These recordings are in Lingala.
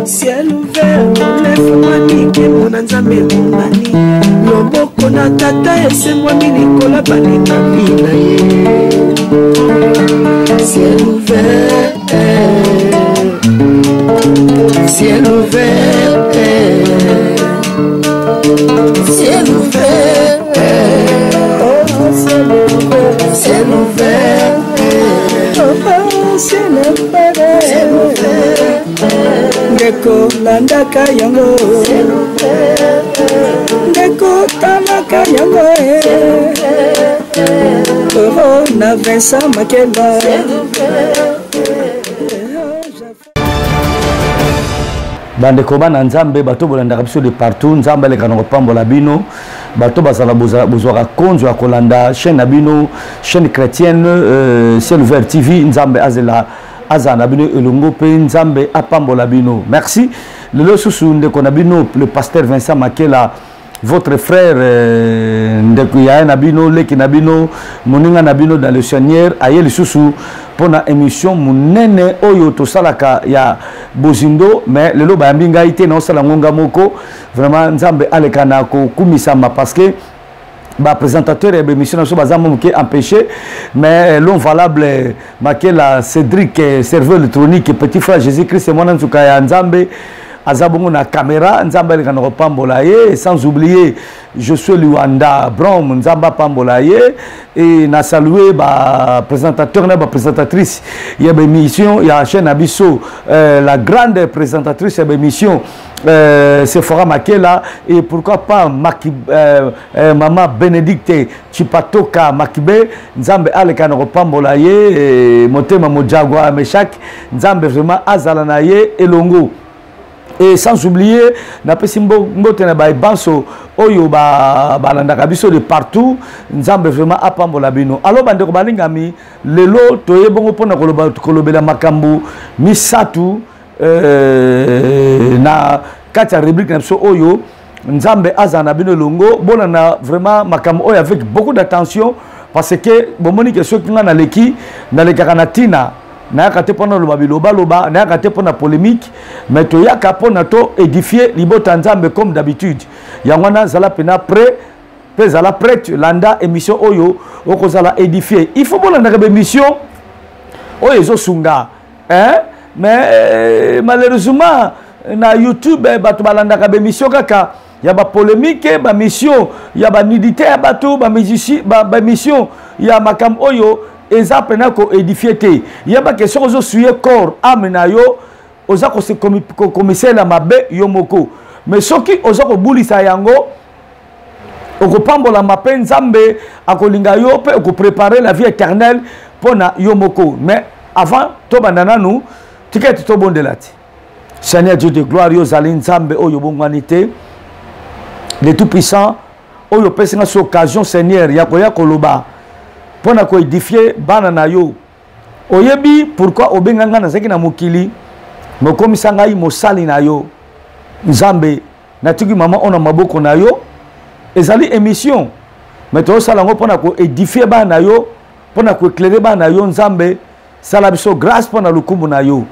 Ciel ouvert, lève-moi nique mon anzambe mon mani. Loboko na tata ese moi minikola balinga bina ye. Ciel ouvert, ciel ouvert, ciel ouvert, oh ciel ouvert, ciel ouvert, oh ciel ouvert, ciel ouvert. Ndeko landaka yango, ndeko talaka yango, oh na Vincent Makeba. Bande kobana nzambe bato bolanda biso de partout nzambe le kanoko pambola bino bato basala bozwaka konzo ya kolanda chaîne na bino chaîne chrétienne Ciel Ouvert TV nzambe azela azana bino elongo pe nzambe apambola bino. Merci lelo susu ndeko na bino le pasteur Vincent Makela, votre frère ndeko ya na bino leki na bino moninga na bino dans le Seigneur ayeli susu pona émission munene oyo tosalaka ya bozindo mais lelo bayambi ngai te na osala ngonga moko vraiment nzambe alekana ko kumisama parce que ba présentateur et émission na so bazamo moke empêché mais l'homme valable Makela Cédric serveur électronique petit frère Jésus-Christ c'est mon nzuka ya nzambe azabongo na caméra nzamba le kanoko pambola ye sans oublier je suis Luanda Brom nzamba pambola ye et na saluer ba présentateur na ba présentatrice ya ba émission ya chaîne Abisso la grande présentatrice ya ba émission Sephora Makela et pourquoi pas maman Bénédicte Chipatoka Makibe nzambe ale kanoko pambola ye motema mojagwa meshak nzambe vraiment azala na ye elongo. Et sans oublier, na pesimbo mbote na ba banso oyo ba landaka biso de partout, nzambe vraiment apambola bino. Alors bande ko balingami lelo toye bongo pona kolobela makambo misatu na kati rubrique na biso oyo nzambe azana bino longo bona na vraiment makambo oyo avec beaucoup d'attention parce que bomoni que ceux qui na leki na lekaka na tina na yakate pona loba biloba loba na yakate pona polémique mais to yaka pona to édifier libota nzambe comme d'habitude yangwana zala pena prêt pe zala prête landa émission oyo okozala édifier il faut bona na émission oyo zo sunga hein mais malheureusement na YouTube bato balanda ka émission kaka ya ba polémique ba mission ya ba nudité ya bato ba musicien ba mission ya makam oyo eza pena ko édifier te yeba que so zo suye corps amena yo oza ko se commissaire la mabe yo moko mais soki oza ko bulisa yango okopambola mape nzambe akolinga yo pe ko préparer la vie éternelle pona yo moko mais avant to bandana nous ticket to bondelati Seigneur Dieu de gloire yo zali nzambe oyo bongwanité le tout puissant oyo pesinga so occasion Seigneur ya koya koloba pona ko édifier bana na yo oyebi pourquoi obenganga na zaki na mokili mokomisa ngai mosali na yo nzambe na tiki mama ona maboko na yo ezali émission mais to sala ngo pona ko édifier bana na yo pona ko éclairer bana na yo nzambe sala biso grâce pona lukumbu na yo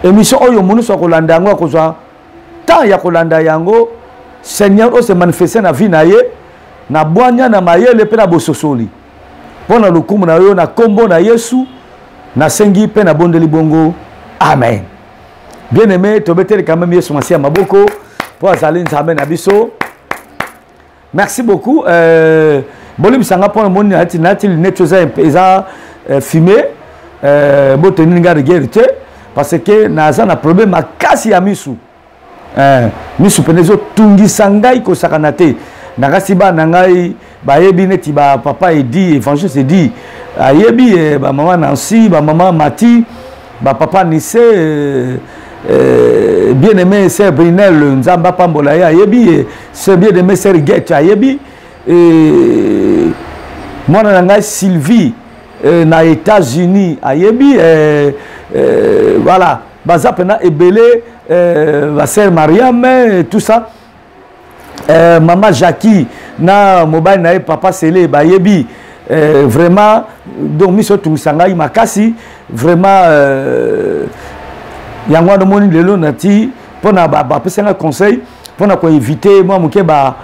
émission oyo munuso ko landa ngo akozwa tant ya ko landa yango Seigneur o se manifester na vie na ye na bwanya na mayele pe na bososoli pona lukumu na yo na kombo na Yesu na sengi pe na bondeli bongo amen. Bien aimé tobeteli quand même Yesu masia maboko pour azali nzambe na biso. Merci beaucoup bolim sanga pona moni nati lunettes eza fumé boteni nga regarder parce que naza na problème makasi ya misu misu penezo tungi sangai ko sakanate nakasi ba nangai ba yebi neti ba papa edi évangile edi ayebi ba maman Nancy ba maman Mati ba papa Nissé bien aimé sœur Brinel nzamba pambola ya ayebi sœur bien aimé sœur Guette ayebi mwana nangai Sylvie na États-Unis ayebi voilà baza pena ebele la sœur Mariam tout ça maman Jackie na mobile na papa Sele ba yebi vraiment donc miso tungisangai makasi vraiment yango moni lelo nati pona ba pesanga conseil pona ko éviter moi muke ba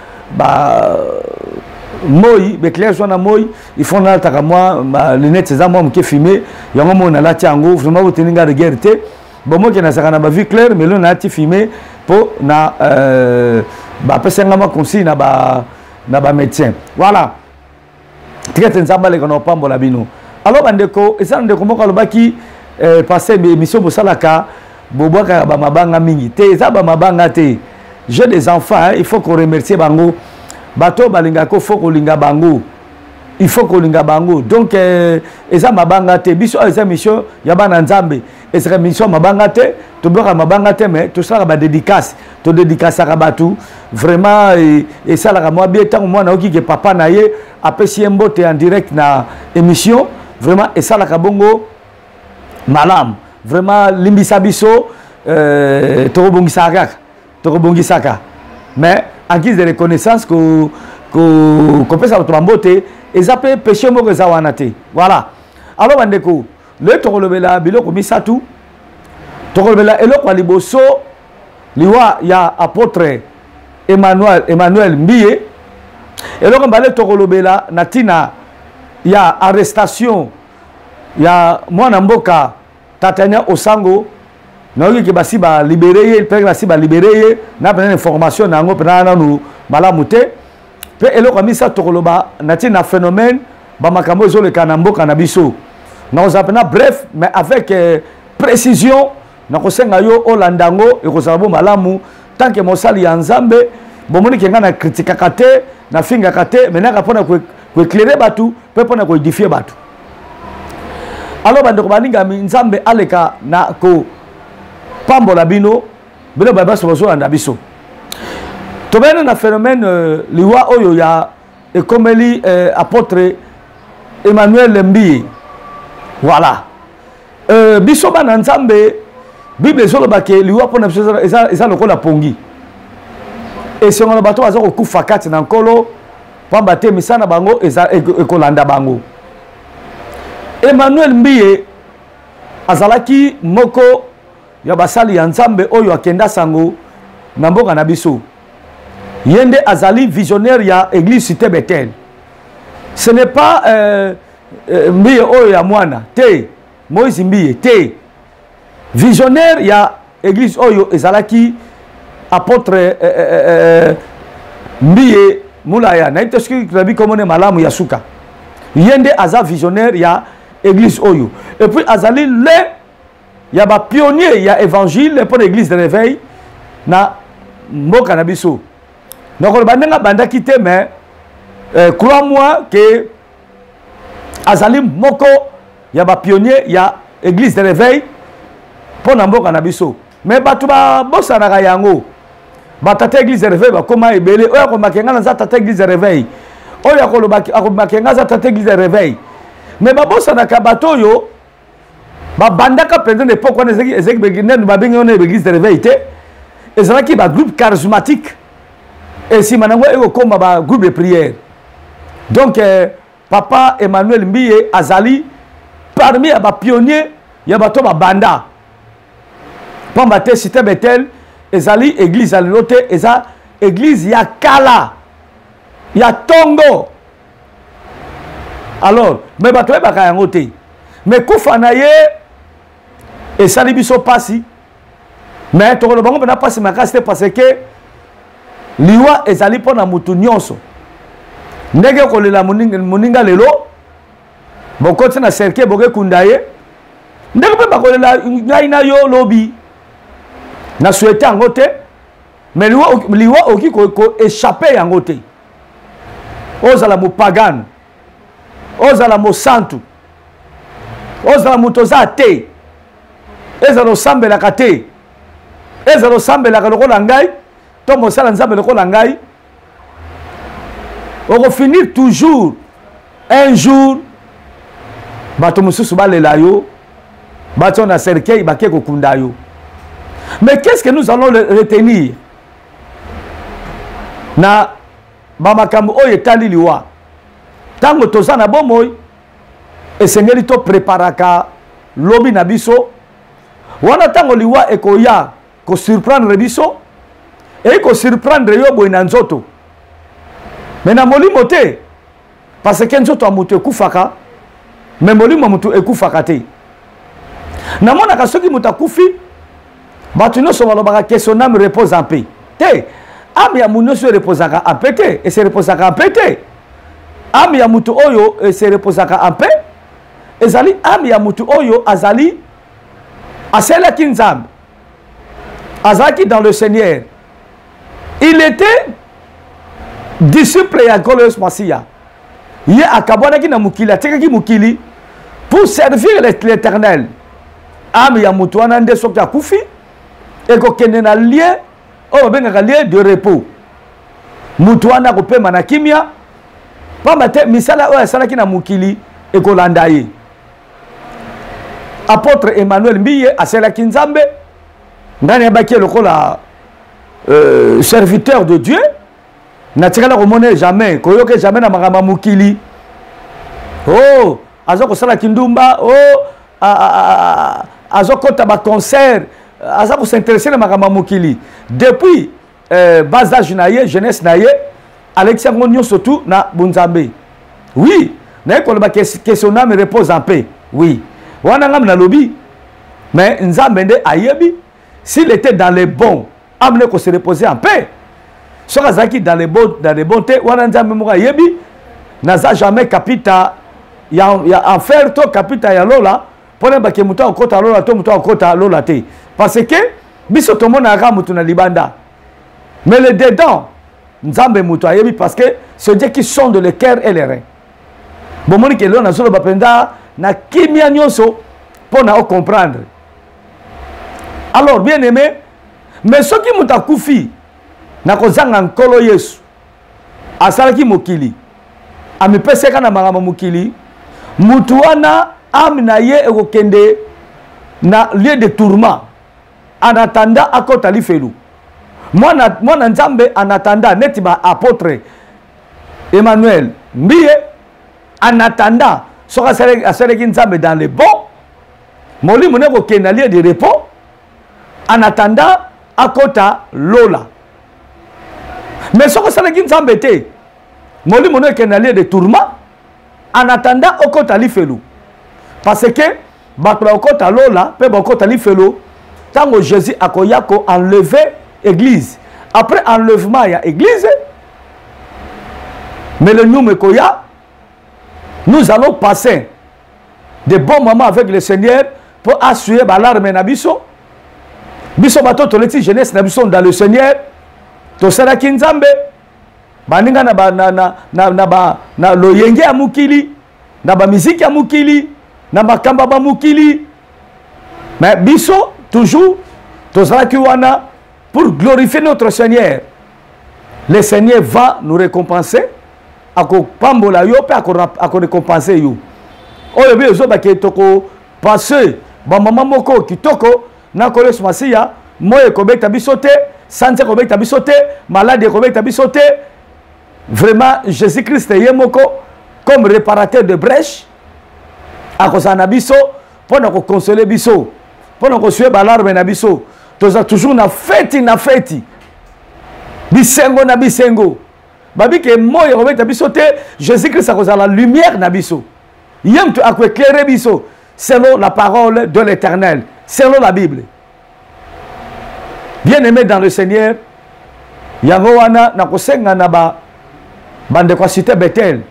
moi beclair zona moi il faut na taka moi lunette za moi muke filmer yango mona la tiango vraiment boteninga de guerre te bon moi qui na saka na ba vie claire mais lelo na ti filmer po na ba pesanga ma conseil na ba médecin voilà très nzamba le kono pambola bino alors bandeko esa ndeko moko alobaki passer émission bosalaka bobwaka ba mabanga mingi te eza ba mabanga te j'ai des enfants hein, il faut qu'on remercie bango bato balinga ko faut kolinga bango il faut kolinga bango donc eza mabanga te biso eza mission ya bana nzambe eza mission mabanga te to bloka mabanga te mais to sala ba dédicace to dédicace ka batu vraiment et ça la moi bien tant moi na oki ke papa na ye apesi mbote en direct na émission vraiment et ça la ka bongo malam vraiment limbisa biso to bongisaka mais en guise de reconnaissance que peut ça to mbote et ça peut péché mo za wana te voilà alors bandeko le to kolobela biloko misatu to kolobela eloko liboso liwa ya apôtre Emmanuel Mbiye eloko mbale to kolobela natina ya arrestation ya mwana mboka Tatania Osango na oki basi ba libérer pe basi ba libérer na pena information na ngo pena na nu malamu te pe eloko misa to koloba natina phénomène ba makambo zo le kana mboka na biso na ozapena bref mais avec précision na kosenga yo olandango e kozabo malamu tant que mosali ya nzambe bomoni kenga na critique kate na finga kate menaka pona ko éclairer batu pe pona ko édifier batu alors bandeko baninga nzambe aleka na ko pambola bino bino baba so anda biso to bena na phénomène liwa oyo ya ekomeli apôtre Emmanuel Mbiye voilà biso bana nzambe bible solo bake liwa pona biso eza lokola pongi et selon bato baza ko kufa kati na nkolo pamba te misana bango eza ekolanda bango Emmanuel Mbiye azalaki moko ya basali ya nzambe oyo akenda sango na mboka na biso yende azali visionnaire ya église Cité Bethel ce n'est pas Mbiye oyo ya mwana te Moïse Mbiye te visionnaire ya église oyo ezalaki apôtre Mbiye mulaya na iteski krabi komone malamu ya suka yende aza visionnaire ya église oyo et puis azali le ya ba pionnier ya évangile pour l'église de réveil na mboka na biso donc le bandenga banda kité mais crois-moi que azali moko ya ba pionnier ya église de réveil pour na mboka na biso mais batu ba bossa na yango batata église de réveil ba koma ebele oya ko makenga na za tata église de réveil oya ko lobaki makenga za tata église de réveil mais babosa na kabato yo ba bandaka pendant l'époque on ezeki beginen ba bengi on église de réveil te ezalaki ba groupe charismatique et si manango eko koma ba groupe de prière donc papa Emmanuel Mbiye azali parmi ba pionnier ya bato ba banda pamba te Cité Bethel ezali église à l'autre eza église ya kala ya tongo alors mais bato baka yango te mais kufa na ye esali biso pasi mais tokolo bango pena pasi makasi parce que liwa ezali pona mutu nyonso ndenge kolela moninga lelo bokoti na cercle boke kundaye ndenge pe bakolela ngai na yo lobi na souhaité yango te mais liwa oki ko échapper yango te ozala mopagano ozala mosantu ozala mutoza te ezala osambelaka te ezala osambelaka lokola ngai to mosala nzambe lokola ngai okofinir toujours un jour bato mosusu balela yo bato na cercueil bake kokunda yo mais qu'est-ce que nous allons retenir na bamakambo oyo etali liwa tango toza na bomoi esengeli to préparaka lobi na biso wana tango liwa ekoya ko surprendre biso et ko surprendre yo boy na nzoto mais na molimo te parce que nzoto amutu ekufaka mais molimo mutu ekufaka te namonaka soki mutu akufi bato nyonso balobaka que son âme repose en paix te âme ya mutu nyonso reposaka en paix te et se reposaka en paix te âme ya mutu oyo se reposaka en paix ezali âme ya mutu oyo azali aselaki nzambe azalaki dans le Seigneur. Il était disciple ya Golos Masia. Il a akabonaki na mukili atekaki mukili pour servir l'Éternel. Âme ya mutu wana nde soki akufi ekokende na lieu oyo babengaka lieu de repos. Mutu wana kopema na kimia pamba te misala oyo asalaki na mukili ekolanda ye. Apôtre Emmanuel Mbiye aselaki nzambe ngani abaki lokola serviteur de Dieu na tikala ko mone jamais koyoke jamais na makama mukili oh azoko sala kindumba oh azoko ta ba concert azako s'intéresser na makama mukili depuis bas âge na ye jeunesse na ye Alexia ngonyo surtout na bunzambe oui na ko ba que son âme repose en paix oui wana ngam na lobi mais nzambe nde ayebi s'il était dans les bons amené qu'on se reposer en paix soka zaki dans les bontés wana nzambe mo ayebi naza jamais capita ya enfer to capita ya lola pona ba ke muto okota lola to muto okota lola te parce que biso to mona ka muto na libanda mais le dedans nzambe muto ayebi parce que c'est Dieu qui sonde le cœur et les reins bon moni ke lona solo bapenda na kimia nyonso pona o comprendre. Alors bien aimé mais ce qui muta kufi na kozanga nkolo Yesu asalaki mokili amipeseka na magama mokili mutu wana amina ye ekokende na lieu de tourment en attendant akota lifelu mwana nzambe en attendant neti ba apôtre Emmanuel Mbiye en attendant soka asalaki nzambe dans les bons molimo ne kokende na lieu de repos en attendant akota lola mais ce que ça n'est qu'un embêté molimo ne kokende na lieu de tourment en attendant okota lifelu parce que bakla okota lola pe bakota lifelu tango Jésus akoya ko enlever église après enlèvement ya église mais le nous koya nous allons passer de bons moments avec le Seigneur pour assurer l'alarme na biso biso bato toleti jeunesse na biso dans le Seigneur to sala kinzambe baninga na loyenge ya mukili na ba musique ya mukili na makamba ba mukili mais biso toujours to sala ki wana pour glorifier notre Seigneur. Le Seigneur va nous récompenser ako pambola yo pe ako récompenser yo oyo bi ezo ba ke toko passer ba mama moko kitoko na Golos Masia moye kobeta bisote santé kobeta bisote malade kobeta bisote vraiment Jésus-Christ yemoko comme réparateur de brèche akosana biso pona ko consoler biso pona ko suer balarme na biso toza toujours na fête bisengo na bisengo babi ke moye kobeta bisote Jésus-Christ akozala la lumière na biso yem to ako éclairer biso selon la parole de l'Éternel selon la Bible. Bien-aimé dans le Seigneur, yango wana na kosenga na bande kwa cité Bethel.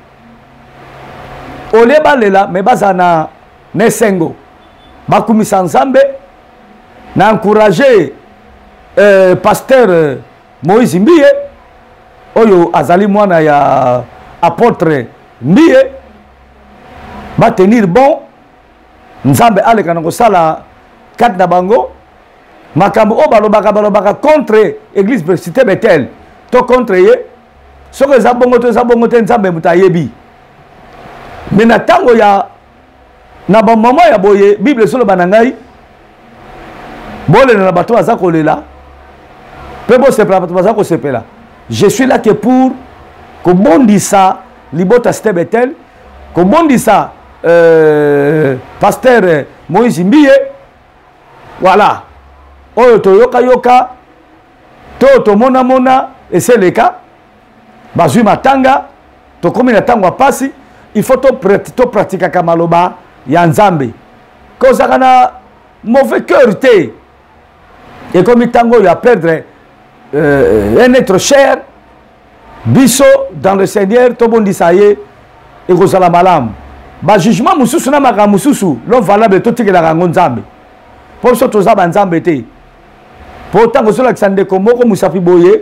Ole balela me bazana nesengo. Bakumisa nzambe na encourager pasteur Moïse Mbiye oyo azali mwana ya apôtre Mbiye ba tenir bon nzambe aleka na kosala kat na bango makambo o balobaka contre église cité Bethel to contre ye soko za bongo te nzambe mutayebi mais na tango ya na ba mama ya boye bible solo banangai bole na bato aza kolela pe bo sepela bato aza ko sepela je suis là que pour kobondisa libota cité Bethel kobondisa pasteur Moïse Mbiye voilà oyo toyoka yoka to mona mona eseleka bazwi matanga tokomi na tango pasi il faut to pratika kamaloba ya nzambe kozaka na mauvais cœur te et comme tango ya perdre un être cher biso dans le Seigneur to bondisa ye et kozala malamu ba jugement mususu na maka mususu lo valable to tikela ngo nzambe po so toza ba nzambe te po tango so la kisande ko moko musafi boye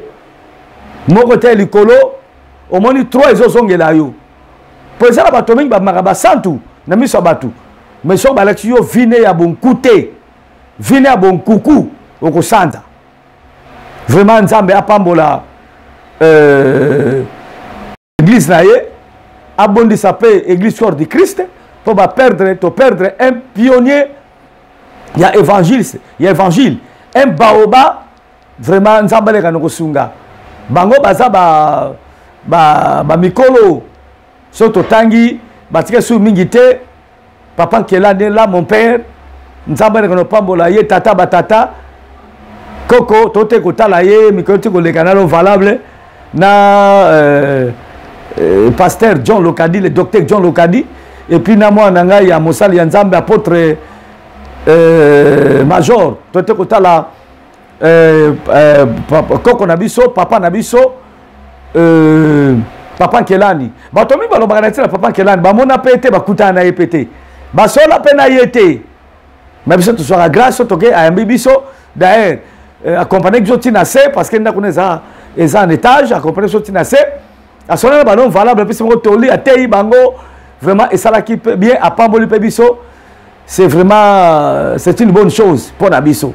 moko te likolo omoni 3 ezozongela yo po ezala bato mingi ba maka ba santu na miso batu mais so ba lexio vine ya bonkute vine ya bonkuku okosanda vraiment nzambe apambola église na ye abondisa pe église corps de Christ pour perdre un pionnier il y a évangile un baoba vraiment nzambe le kanoko sunga bango baza ba mikolo soto tangi batike su mingi te papa kelane là mon père nzambe le kanoko pambola ye tata batata koko tote kotala ye mikolo te kolekana lo valable na pasteur John Lokadi, le docteur John Lokadi, et puis Namo Nanga, il y a Moussal Yanzambe, apôtre major, Tote Kotala, Koko Nabiso, Papa Nabiso, Papa Kelani. Batomi Balobaganati, Papa Kelani, Bamona Pete, Bakuta na Epete, Basola Pena Yete, Mabiso, tu seras grâce, Toke, à un bibiso, d'ailleurs, accompagné de Jotina C, parce qu'il n'a connaissé un étage, accompagné de Jotina C. A son ballon valable puis c'est toli a tei bango vraiment et ça là qui bien à pamboli pebiso c'est vraiment c'est une bonne chose pour nabiso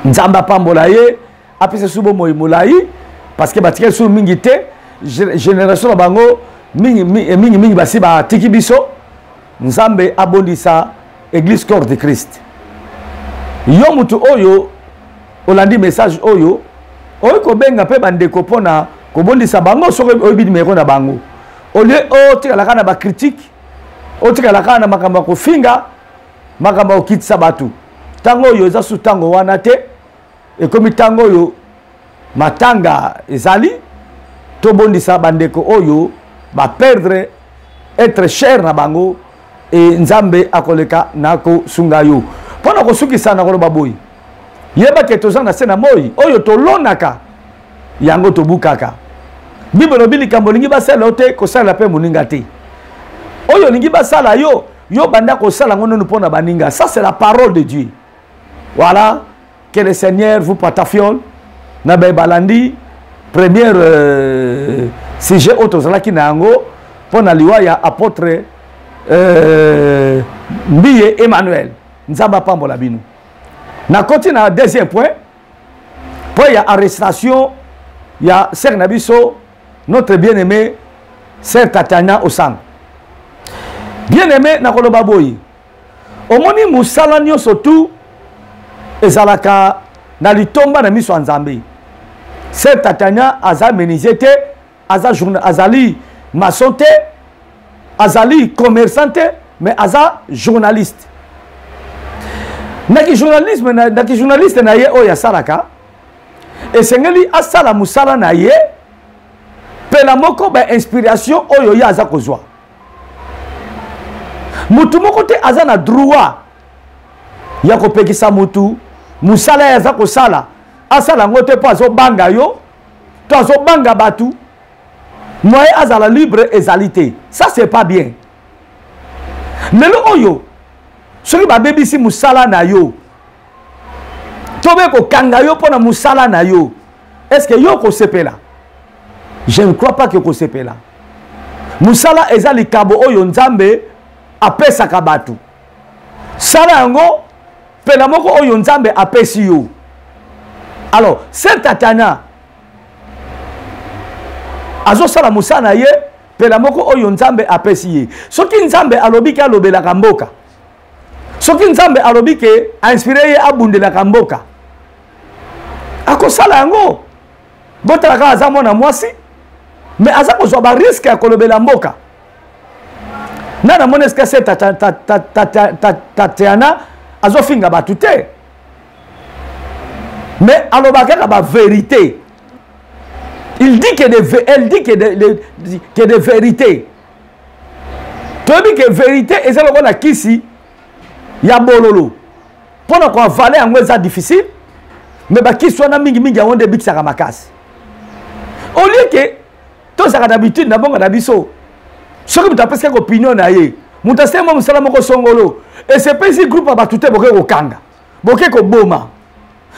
nzamba pambolaye après c'est subo moy molai parce que batike sur mingite génération bango mingi basi ba tiki biso nzambe abondisa église corps de Christ yo mutu oyo olandi message oyo ko benga pe bandeko pona kobondisa bango soko oyibidi meko na bango ole o tikalaka na ba critique o tikalaka na makamba ko finga makamba okitisa batu tango yo eza su tango wana te e komi tango yo matanga ezali to bondisa bandeko oyo ba perdre être cher na bango e nzambe akoleka nako sunga yo pona ko sukisa na ko baboyi yeba ke tozana sena moyi oyo to lonaka yango to bukaka Bible bili kambo lingi basala ote ko sala pe muninga te oyo lingi basala yo banda ko sala ngono pona baninga ça c'est la parole de Dieu voilà que le Seigneur vous patafiole na balandi première sujet autozala ki nango pona liwa ya apôtre Mbiye Emmanuel nzamba pambola bino na continue na deuxième point il y a arrestation il y a Sœur Nabiso notre bien-aimé Sœur Tatiana Osang bien-aimé nakoloba boyi omoni musala nyonso tu ezalaka na litomba na miso nzambe Sœur Tatiana aza menuisier te azali maçon te azali commerçant te mais aza journaliste naki journaliste na ye oya salaka esengeli asala musala na ye pela moko ba inspiration oyo ya aza kozwa mutu moko te aza na droit ya kopekisa mutu musala ya aza kosala asala ngote po azobanga yo to azobanga batu moye azala libre ezalité ça c'est pas bien lelo oyo soki babebisi musala na yo tobe kokanga yo pona musala na yo est-ce que yo kosepela je ne crois pas que kosepela musala eza likabo oyo nzambe apesaka batu sala yango pela moko oyo nzambe apesi yo alors Sœur Tatiana azo sala musala na ye pela moko oyo nzambe apesi ye soki nzambe alobi ke alobelaka mboka soki nzambe alobi ke inspiré ye abundelaka mboka akosala yango botalaka aza mwana mwasi mais aza kozwa ba risque ya kolobela mboka Nana moneska se Tatiana azofinga batute. Mais alobaka ba vérité. Elle dit que des vérités. Tu dis que vérité et ça le kisi ya bololo. Pendant qu'on valait en ça difficile, mais ba kisi wana mingi mingi on débit ça makasi. Au lieu que tout ça d'habitude na bonga na biso. Ce que tu as presque opinion na ye. Mutasema mo musala moko songolo. Et c'est pas si groupe abatute boke ko kanga. Boke ko boma.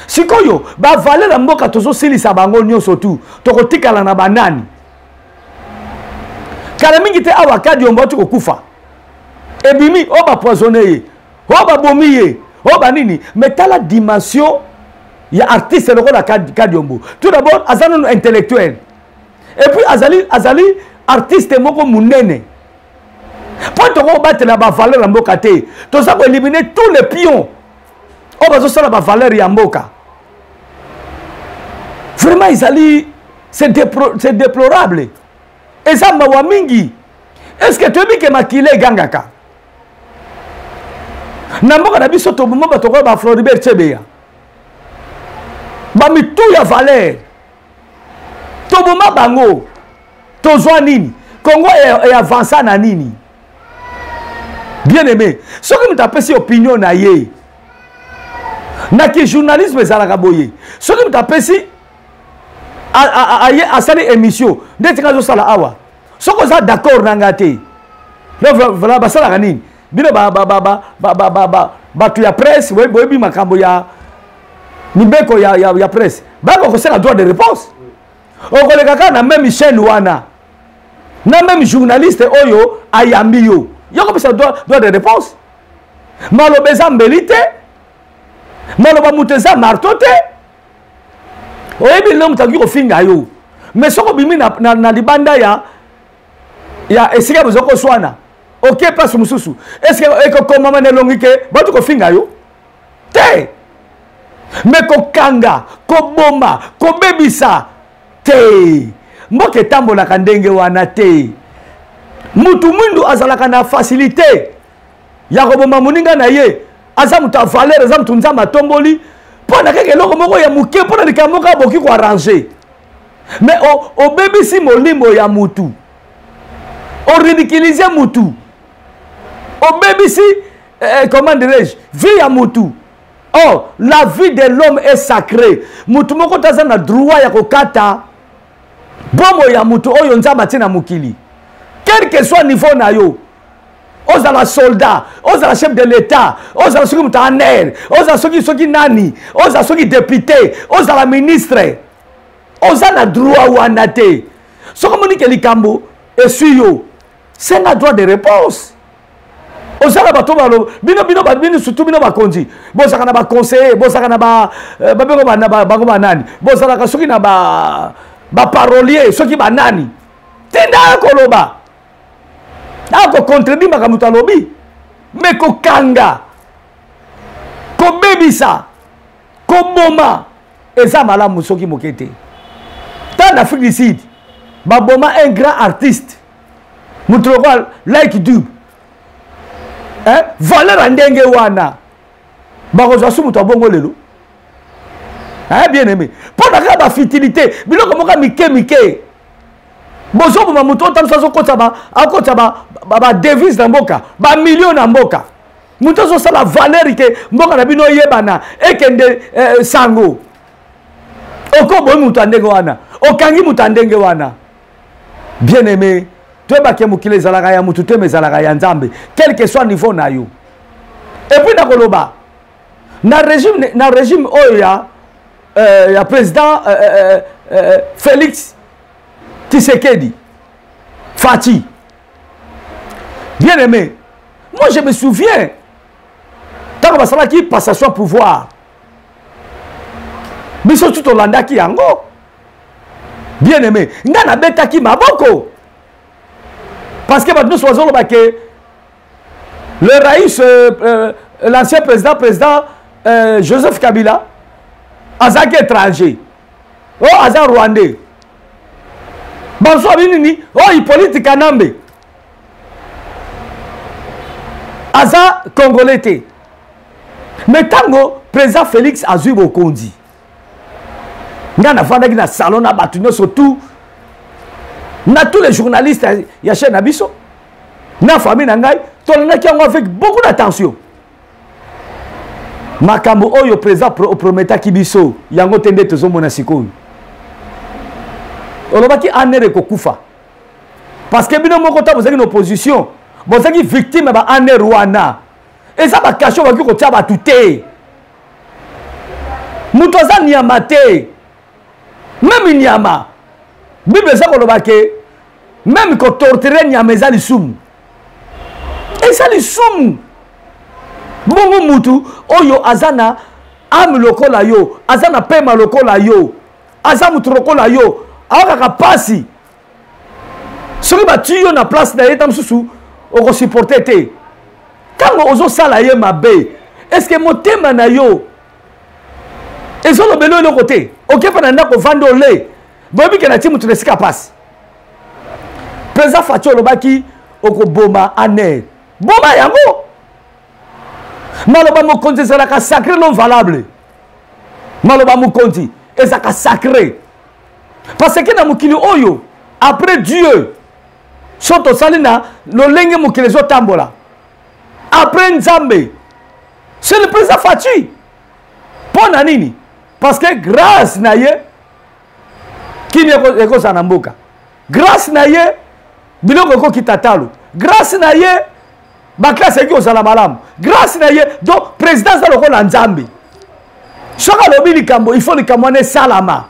Sikoyo ba valer la mboka tozo silisa bango nyonso tu. Toko tikala na banani. Kala mingi te awa kadi ombo tu ko kufa. Ebimi o ba poisonner ye. O ba bomi ye. O ba nini. Mais t'as la dimension ya artiste le la kadi ombo. Tout d'abord azano intellectuel. Et puis azali artiste moko munene. Pour te battre la valeur la mboka te. To ça ko éliminer tous les pions. On va se la valeur ya mboka. Vraiment c'est déplorable. Et ça mawa mingi. Est-ce que tu dis que makile gangaka? Na mboka na biso to bomba to ko ba Floribert Chebeya. Ba mitu ya valeur. To bomba bango. To zwa nini? Congo est avancé na nini? Bien aimé. Ce que nous t'appelle opinion na ye. Na ki journalisme ezalaka boye. Ce que nous t'appelle a sali émission. Ndeti kazo sala awa. Ce que ça d'accord na ngate. Voilà basala nini? Bino ba tu ya presse, boye bi makambo ya nibeko ya presse. Ba ko sala droit de réponse. On koleka na même chaîne wana. Na même journaliste oyo ayambi yo. Yo ko pesa droit de réponse. Malobeza mbelite. Maloba muteza martote. Oyebi l'homme tagi ko finga yo. Mais soko bimi na libanda ya esika bozoko swana. OK passe mususu. Est-ce que eko koma mane longike batu ko finga yo? Te. Mais ko kanga, ko boma, ko bebisa. Te. Mboke tambola kandenge wana te. Mutu mwindu azalaka na facilité. Ya koboma muninga na ye. Azamu ta valeur, azamu tunza matomboli. Pona keke loko moko ya muke, pona likamoka boki ko arranger. Mais o bebisi molimbo ya mutu. O ridiculiser mutu. O bebisi, comment dirais-je, vie ya mutu. Oh, la vie de l'homme est sacrée. Mutu moko taza na droit ya kokata. Bomo ya mutu oyo nzamba tina mukili. Quel que soit niveau na yo. Ozala soldat, ozala chef de l'État, ozala soki mutaner, ozala soki nani, ozala soki député, ozala ministre. Ozala droit wana te. Soko monike likambo esuyo. C'est un droit de réponse. Ozala bato balo bino surtout bino bakonzi. Bozaka na ba conseiller, bozaka na ba bango banani. Bozala soki na ba parolier, soki banani. Tenda koloba. Ako contredit makamuta lobi. Mais ko kanga. Ko bebisa. Ko boma. Eza malamu soki mokete. Dans l'Afrique du Sud, baboma un grand artiste. Mutrokal like Dube. Valeur ndenge wana. Bakozwa su muto bongo lelo. Bien aimé. Pour la fertilité, biloko moka mike. Bozo boma muto tamsa zo kota ba devise na mboka, ba million na mboka. Muto zo sala valeur ke mboka na bino yebana ekende sango. Oko boy muto ndenge wana. Okangi muto ndenge wana. Bien aimé, tu ba ke mukile zalaka ya mutu te mezalaka ya nzambe, quel que soit niveau na yo. Et puis na koloba na régime oyo ya président Félix Tshisekedi Fati. Bien aimé, moi je me souviens tant que ça qui passation pouvoir mais surtout Hollanda qui yango. Bien aimé, ngana beta ki maboko parce que maintenant sois que le raïs l'ancien président Joseph Kabila azaki étranger oh aza rwandais banso binini oh Hippolyte Kanambe aza congolais te mais tango président Félix azui bokondi nga nafandaki na salon na bato nyonso tout na tous les journalistes ya chaîne na biso na famille na ngai tolandaki yango avec beaucoup d'attention makambo oyo président prometaki biso yango te nde tozomona sikoyo olobaki anere kokufa parce que bino moko ta bozaki na opposition bozaki victime ba anere wana eza bakasho baki kotia batu te mutu aza nyama te même nyama bible eza koloba ke même kotortere nyama eza lisumu eza lisumu bongo mutu oyo aza na ame lokola yo aza na pema lokola yo aza mutu lokola yo awakaka pasi soki batui yo na place na ye ta mosusu okosupporte te ntango ozosala ye mabe estce motema na yo ezolobela eloko te okepa na ndako ovanda ole boyebi ke na ti mutu na esika pasi président Faci olobaki okoboma aner boma yango maloba mokonzi ezalaka sacré non valable maloba mokonzi ezalaka sacré parce que na mokili oyo après Dieu so tosali na lolenge mokili ezotambola après Nzambe c'est le président Faci mpo na nini parce que grâce na ye kini ekozala na mboka grâce na ye biloko ekokita talo grâce na ye baklasse eki kozala malamu grâce na ye donc président aza lokola Nzambe soki alobi likambo il faut likambo wana esalama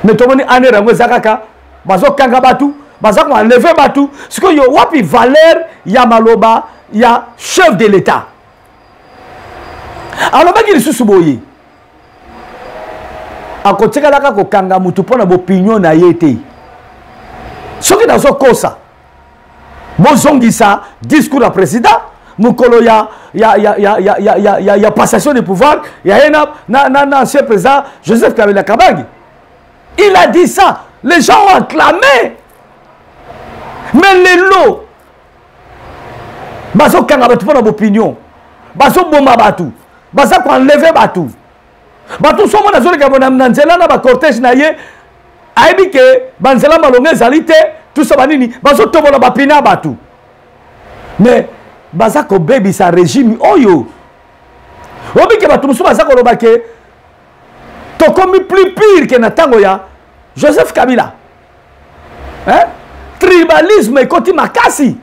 mais tomoni anere yango eza kaka bazokanga batu baza koenleve batu sikoyo wapi valeur ya maloba ya chef de l'état alobaki lisusu boye akotikalaka kokanga mutu mpona bopinion na ye te soki nazokosa bozongisa discours ya président mokolo ya passation de pouvoir ya ye na ancien président Joseph Kabila Kabange. Il a dit ça. Les gens ont acclamé. Mais les lots, baso kanga batu pona opinion, baso bomba batu, baso ko enlever batu. Batu somo na zone ka bona nzela na ba cortège na ye, aibi ke banzela malonge zalité, tout ça banini, baso tobola ba pina batu. Mais baza ko baby sa régime oyo. Obi ke batu musu baza ko loba ke to komi plus pire que na tango ya Joseph Kabila. Hein? Tribalisme ekoti makasi.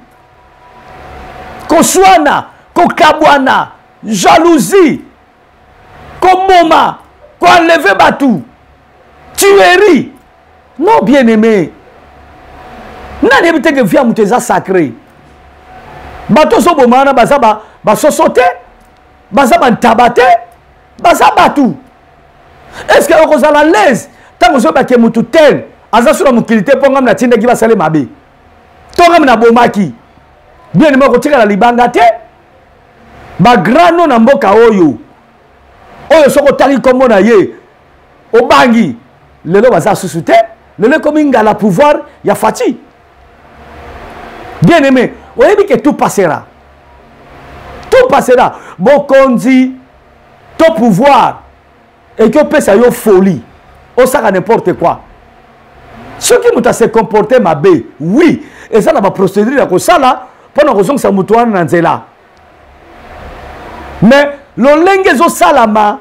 Koswana, kokabwana, jalousie, komoma, ko enlever batu, tuerie. Non, bien aimé. Nani ebite que via muteza sacré. Bato so bomana bazaba basosote, bazaba ntabate, bazaba tout. Est-ce que vous êtes à l'aise? Tant que vous êtes mutu tel, aza sur la mukilité pour ngam na tinda ki basale mabe. Tongam na bomaki. Bien aimé ko tika la libanga te. Ba grano na mboka oyo. Oyo soko tali kombo na ye. Obangi. Lelo baza susute, lelo kominga la pouvoir ya Faci. Bien aimé, oyebi que tout passera. Tout passera. Bokonzi to pouvoir et que peut ça yo folie. On sait n'importe quoi. Ceux qui m'ont se comporté ma bé, oui, et ça n'a pas procédé comme ça là, pendant que ça moutoine dans zela. Mais le lingue zo salama,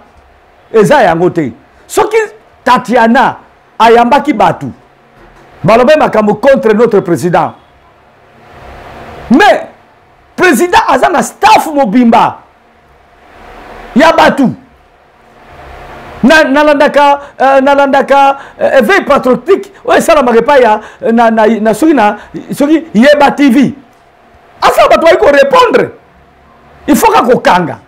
et ça yangote. Ceux qui Tatiana ayamba ki batu, balobe makambo contre notre président. Mais président azana staff mobimba, ya batu. Nalandaka éveil patriotique ouais ça la pas ya na soki yeba TV asa bato iko répondre il faut ka kanga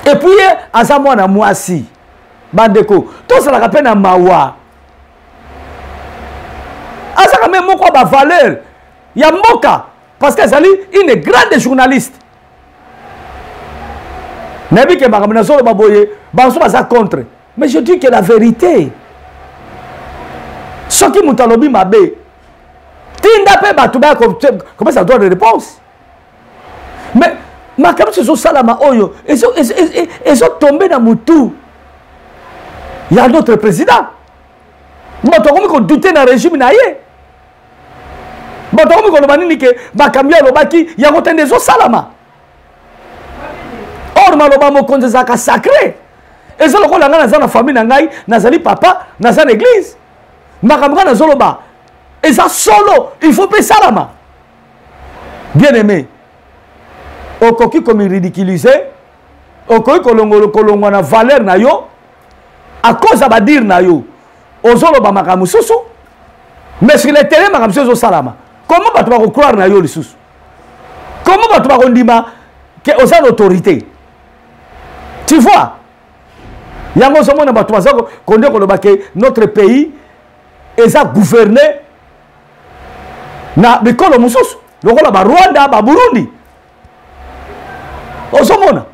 et puis asa mwana mwasi bandeko to ça la peine na mawa asa ka même moko ba valeur ya mboka parce que Zali une grande journaliste. Nabi ke makamina solo baboye banso baza contre. Mais je dis que la vérité. Ce qui mutalobi mabe. Tinda pe batuba comme ça doit de réponse. Mais makambo so salama oyo ils ont tombé dans mutu. Il y a notre président. Bato komi ko douter na régime na ye. Bato komi ko lobani ni ke makambo ya lobaki ya kotende zo salama. Or maloba mokonzi zaka sacré. Ezo lokola nga naza na famille na ngai, nazali papa, naza na église. Makambo nga nazoloba. Eza solo, il faut payer salama. Bien aimé. Okoki komi ridiculiser, okoki kolongwa na valeur na yo, à cause de dire na yo, ozoloba makambo susu, mais sur le terrain makambo susu salama. Comment tu vas croire na yo le susu? Comment tu vas dire que oza l'autorité? Tu vois? Yango somo na bato bazako konde koloba ke notre pays est gouverné na bikolo mususu lokola ba Rwanda ba Burundi. Osomona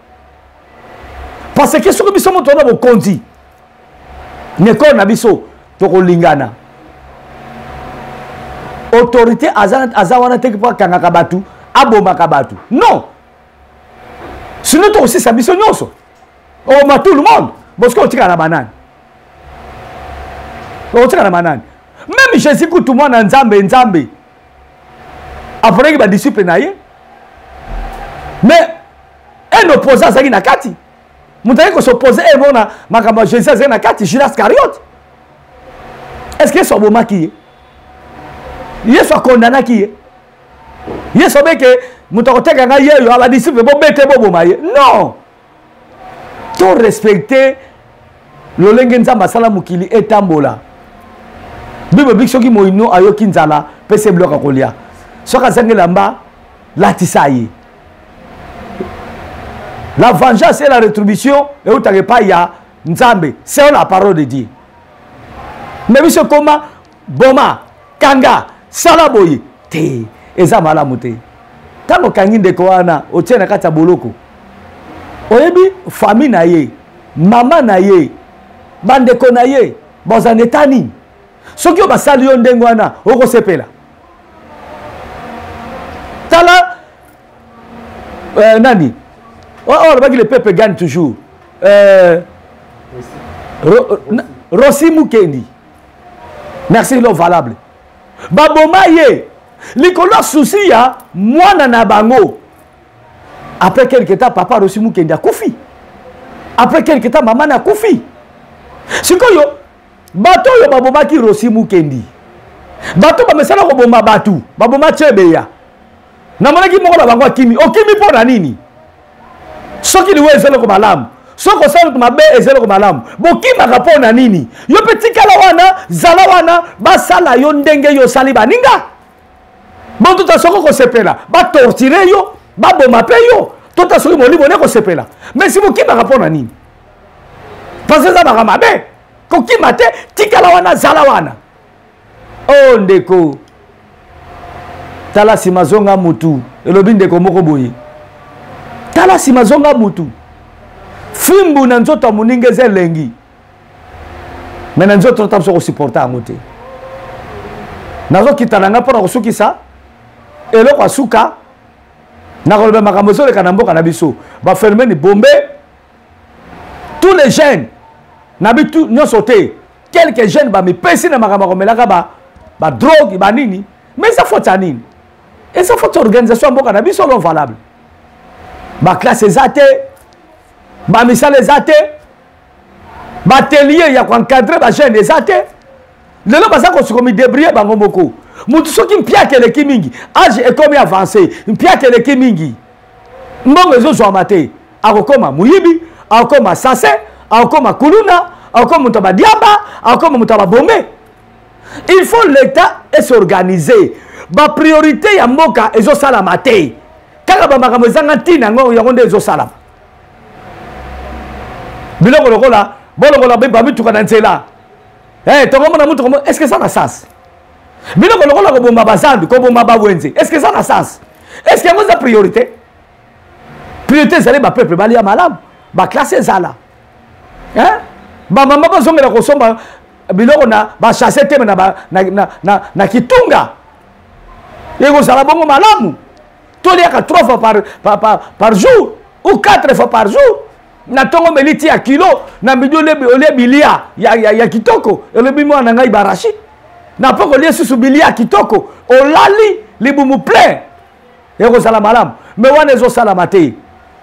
parce que ce que biso moto na bokonzi nekolo na biso tokolingana autorité azawana teki pa kanga kabatu aboma kabatu non sinon to aussi sa biso nyonso on ma tout le monde parce que on tient la banane on tient la banane même Jésus que tout le monde nzambe après que ba disciple na ye mais un opposant ça qui na kati mutaki ko s'opposer et bona makamba Jésus ça na kati Judas Iscariote est-ce que so boma ki ye so condamné ki ye so be que mutako teka nga ye yo aba disciple bo bete bo boma ye non to respecter le lenge nzamba sala mukili etambola bible biksoki moino ayoki nzala pese bloka kolia soka zangela mba latisaye. La vengeance et la rétribution et où t'arrives pas ya nzambe c'est la parole de Dieu. Mais oui c'est comment boma kanga salaboyi te eza malamu te tango kangi ndeko wana otie na kati ya boloko oyebi famille na ye mama na ye bandeko na ye bozana etani soki basali yo ndengo wana okosepela tala nani oh le peuple gagne toujours Rossi Mukendi merci l'eau valable baboma ye likolo souci ya mwana na bango après quelque temps papa Rossi Mukendi a kufi après quelque temps maman na kufi sikoyo bato yo baboma ki Rossi Mukendi bato ba mesala ko bomba batu baboma chebeya na mwana ki moko na bango akimi okimi pona nini soki liwe ezelo ko malamu soko sala mabe ezelo ko malamu bokima kapona nini yo petit kala wana zala wana basala yo ndenge yo sali baninga bon tout soko ko sepela ba torturer yo ba boma pe yo tout soki moli bone ko sepela mais si bokima kapona nini parce que ça ba mabe ko kimate tikala wana zala wana oh ndeko tala simazonga mutu elobi ndeko moko boye tala simazonga mutu fimbu na nzoto muninge zelengi mais na nzoto tamso ko supporter amote nazo kitananga pona kosukisa eloko asuka na koloba makambo zo le kanamboka na biso ba fermer ni bombe tous les jeunes na bitu nyoso te quelques jeunes ba mi pesi na makambo komelaka ba drogue ba nini mais ça faut nini et ça faut organisation mboka na biso non valable ba classe ezate ba misala ezate ba atelier ya encadrer ba jeune ezate lelo baza ko sikomi débrouiller bango moko mutu soki mpiaka eleki mingi age ekomi avancé mpiaka eleki mingi mbongo ezozwa mate akokoma muyibi akokoma sase akokoma kuluna akokoma mutu badiamba akokoma mutu babombe. Il faut l'État s'organiser. Ba priorité ya mboka ezo sala mate. Kaka ba makambo ezanga ntina ngo yango nde ezo sala. Biloko lokola bolongola ba mituka na nzela. Toko mona mutu est-ce que ça na sens? Biloko lokola ko bomba bazandu ko bomba ba wenze. Est-ce que ça na sens? Est-ce que c'est priorité? Priorité c'est ba peuple bali ya malam, ba classe zala. Ba mama ba zongela ko somba biloko na ba chasser teme na kitunga. Yego sala bongo malamu. toliaka 3 fois par jour ou 4 fois par jour na tongo meliti ya kilo na midi ole bilia ya kitoko ole bimo na ngai barashi na poko lie susu bilia kitoko olali libumu plein eko sala malam me wana ezo sala mate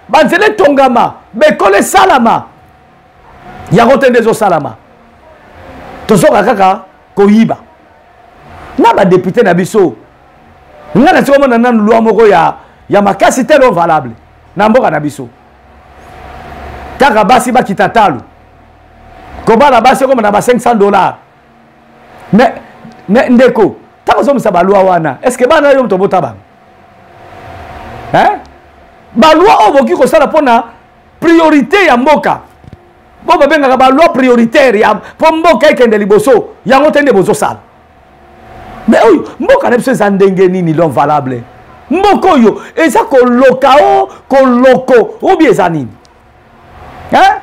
banzele tongama bekole salama ya rotende ezo salama tozoka kaka koyiba na ba député na biso ngana tiko na nanu lwa moko ya makasi tellement valable na mboka na biso kaka basi bakita talo kobala basi comme na ba $500 mais ndeko tako zo msa balwa wana est-ce que bana yo mtobota ba hein balwa oboki ko sala pona priorité ya mboka bo babenga balwa prioritaire ya po mboka ikende liboso yango tende bozo sala mais oyo mboka na biso eza ndenge nini non valable mboka oyo eza koloka o koloko obi eza nini hein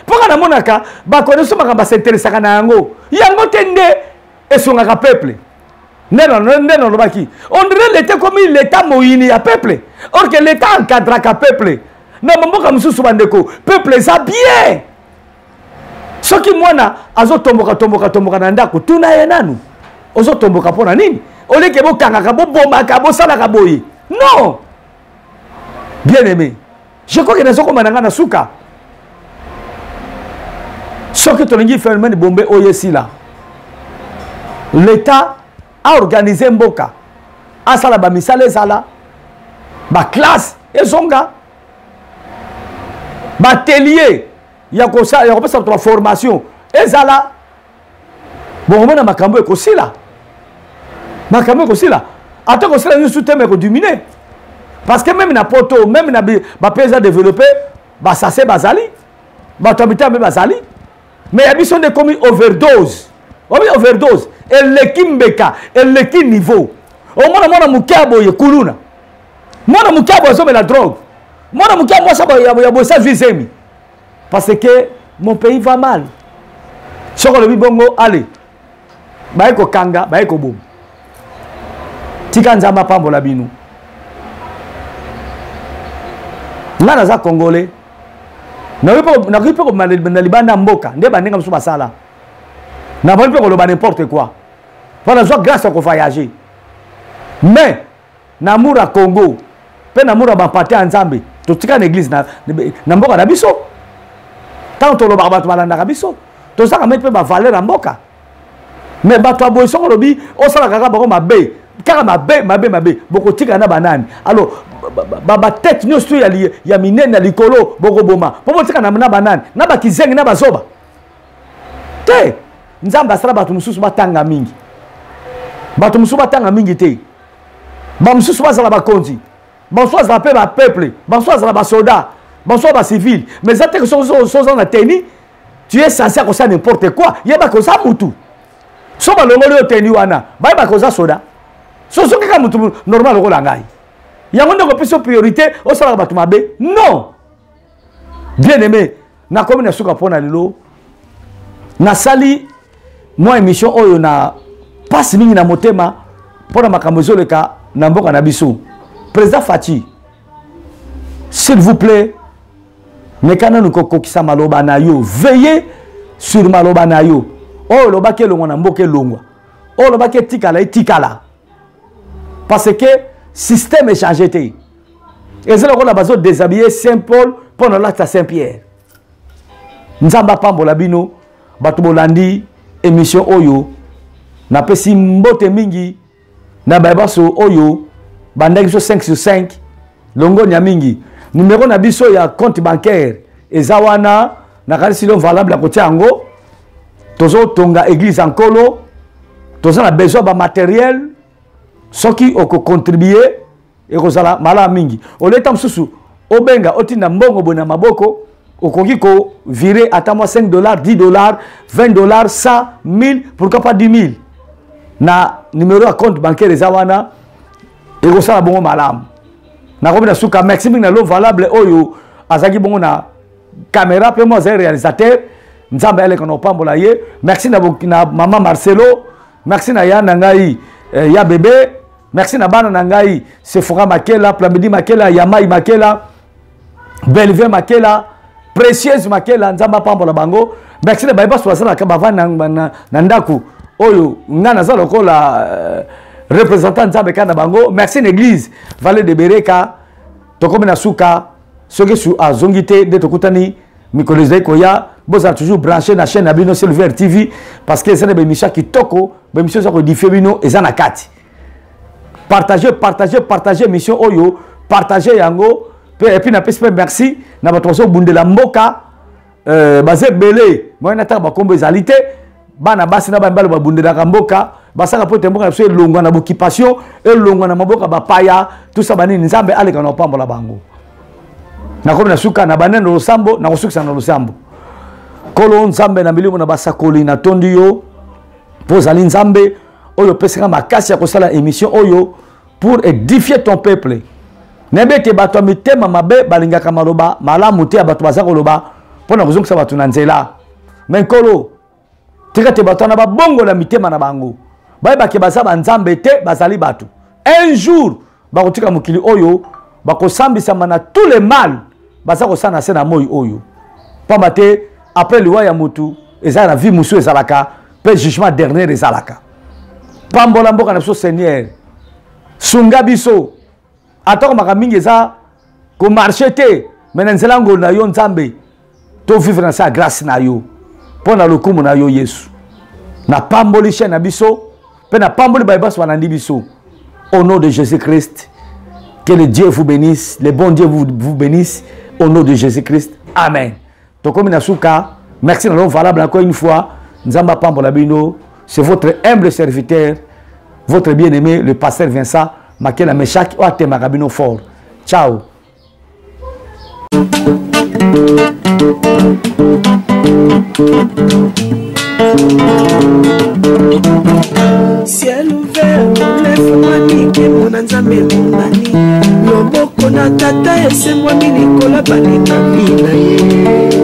poka na monaka bakoneso makambo s'intéresaka na yango tende esongaka peuple ndeno lobaki on dirait l'état comme l'état moyini ya peuple or que l'état encadraka peuple na mboka mususu bandeko peuple eza bien soki mwana azotomboka na ndako tuna ye nanu ozotomboka pona nini oleke bokangaka bobomaka bosalaka boye non bien aimé je crois que nazokoma nanga na suka soki tolingi phénomène bombe oyesi là l'état a organisé mboka asala ba misala ezala ba classe ezonga ba atelier ya kopesa to formation ezala bon mona makambo ekosila ata kosila ni soutien ko diminuer parce que même na poto même na ba pesa développer ba sase bazali ba tabita me bazali mais ya biso de comme overdose eleki mbeka eleki niveau mwana mukabo ye kuluna mwana mukabo azomela drogue mwana mukabo ya bosa juizemi parce que mon pays va mal soko le bibongo allez baiko kanga baiko bom tika nzamba pambola binu ngana za congolais na ripo ko na libanda mboka nde bandenga musu basala na ba ripo ko loba n'importe quoi pendant soit grâce à ko voyager mais na mura Congo pe na mura ba pate nzambe to tika na église na mboka na biso tant to loba ba to balanda biso to saka mettre pe ba valeur na mboka mais ba to boy soko lobi o sala kaka ba ko mabe kaka mabe boko tika na banani alors ba tête nyonso ya minene ya likolo boko boma popo tika na banani na ba kizengi na bazoba te nzamba sala batu mususu batanga mingi te ba mususu bazala bakonzi ba mususu bazala pe ba peuple ba mususu bazala ba soldat ba mususu ba civil mais ça te que sont na teni tu es censé faire n'importe quoi yeba ko sa mutu so ba longolo yo teni wana ba ba ko za soda so kaka mutu normal ko langai yango ndeko peso priorité o sala batu mabe non bien aimé na komi na suka pona lelo na sali moi émission oyo na passe mingi na motema pona makambo zoleka na mboka na biso président Fati s'il vous plaît mekana nous kokokisa maloba na yo veillez sur maloba na yo oyo loba ke longo na mboka elongwa oyo loba ke tikala parce que système est changé et c'est là qu'on a besoin de déshabiller Saint-Paul pendant l'acte à Saint-Pierre. Nzamba pambola bino batu bolandi émission oyo na pesi mbote mingi na baibaso oyo bandaki so 5 sur 5 longo nya mingi numéro na biso ya compte bancaire ezawana na kalisi lo valable à côté yango tozo tonga église en kolo tozo na besoin ba matériel soki oko contribuer et kozala mala mingi oleta msusu obenga otinda mbongo bona maboko okoki ko virer ata moi $5 $10 $20 100 1000 pourquoi pas 10 000 na numéro à compte bancaire ezawana et kozala bongo malamu na komina suka maximum na lo valable oyo azaki bongo na caméra pe moi réalisateur nzamba ele kono pambola ye merci na maman Marcelo merci na ya ngai ya bébé merci na bana nangai Sephora Makela, Plamedi Makela, Yamai Makela, Belve Makela, Précieuse Makela, Nzamba pambola bango. Merci na bayeba swazala ka bavana na ndaku oyo ngana za lokola représentant Nzambe kana bango. Merci l'église Vallée de Bereka, tokomi na suka soki su azongite de tokutani mikolezai koya. Vous avez toujours branché la chaîne Abino Silver TV parce que c'est une émission qui toko, une émission qui diffuse bino et ça kati. Partagez mission oyo, partagez yango et puis na pese merci na batwaso bundela mboka basé belé moi na ta ba kombo ezalité bana basi na ba mbalo ba bundela ka mboka basaka pote mboka so elongwa na bokipation elongwa na maboka ba paya tout ça banini Nzambe aleka na pambola bango. Na komi na suka na banendo losambo na kosuka na losambo. Kolo Nzambe na milimo na basakoli na tondi yo pozali Nzambe oyo peseka makasi ya kosala émission oyo pour édifier ton peuple. Nebete bato mitema mabe balingaka maloba malamu te bato bazako loba pona kozongisa bato na nzela. Men kolo tika te bato na babongo na mitema na bango. Bayeba ke bazaba Nzambe te bazali bato. Un jour bakotika mokili oyo bakosambisa mana tous les mal bazako sana sena moyi oyo. Pamba te après le roi ya mutu ezala la vie musu ezalaka pe jugement dernier ezalaka. Pambola mboka na biso Seigneur. Sunga biso. Atako makamingi eza ko marcher te mena nzela ngo na yo Nzambe to vivre na sa grâce na yo. Pona lokumu na yo Yesu. Na pamboli chaîne na biso pe na pamboli baibas wanandi biso. Au nom de Jésus-Christ. Que le Dieu vous bénisse, le bon Dieu vous bénisse au nom de Jésus-Christ. Amen. Tokomi na suka, merci na valable encore une fois. Nzamba pambola bino, c'est votre humble serviteur, votre bien-aimé le pasteur Vincent Makela Meshak Oate Makabino fort. Ciao. Ciel ouvert, lève-moi nike mon Nzambe monani. Loboko na tata ese moi nikola balinga mina ye.